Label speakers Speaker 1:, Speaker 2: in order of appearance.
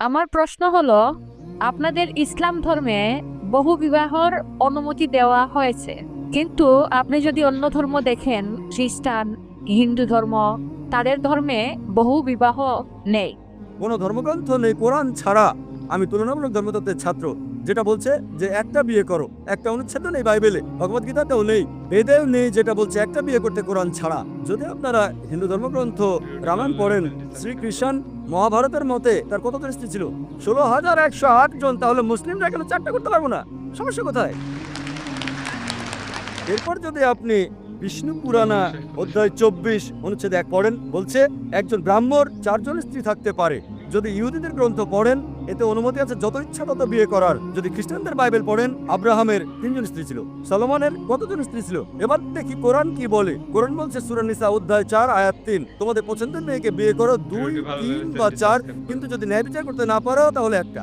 Speaker 1: আমার প্রশ্ন হলো, আপনাদের ইসলাম ধর্মে বহু বিবাহর অনুমতি দেওয়া হয়েছে, কিন্তু আপনি যদি অন্য ধর্ম দেখেন, খ্রিস্টান, হিন্দু ধর্ম, তাদের ধর্মে বহু বিবাহ নেই।
Speaker 2: কোনো ধর্মগ্রন্থ নেই কোরআন ছাড়া। আমি তুলনামূলক ধর্মতত্ত্বের ছাত্র, যেটা বলছে যে একটা বিয়ে করো। একটা অনুচ্ছেদ নেই বাইবেলে, ভগবদ্গীতাতেও নেই, বেদেও নেই যেটা বলছে একটা বিয়ে করতে কোরআন ছাড়া। যদি আপনারা হিন্দু ধর্মগ্রন্থ রামায়ণ পড়েন, শ্রীকৃষ্ণ মহাভারতের মতে তার কতজন স্ত্রী ছিল? 16,108 জন। তাহলে মুসলিমরা কেন চারটা করতে পারবো না? সমস্যা কোথায়? এরপর যদি আপনি বিষ্ণু পুরাণা অধ্যায় 24 অনুচ্ছেদ 1 পড়েন, বলছে একজন ব্রাহ্মণ 4 জন স্ত্রী থাকতে পারে। যদি ইহুদিদের গ্রন্থ পড়েন, এতে অনুমতি আছে যত ইচ্ছা তত বিয়ে করার। যদি খ্রিস্টানদের বাইবেল পড়েন, আব্রাহামের 3 জন স্ত্রী ছিল। সলোমনের কতজন স্ত্রী ছিল? এবার দেখি কোরআন কি বলে। কোরআন বলছে সূরা নিসা অধ্যায় 4 আয়াত 3, তোমাদের পছন্দের মেয়েকে বিয়ে করো 2, 3 বা 4, কিন্তু যদি ন্যায় বিচার করতে না পারো তাহলে একটা।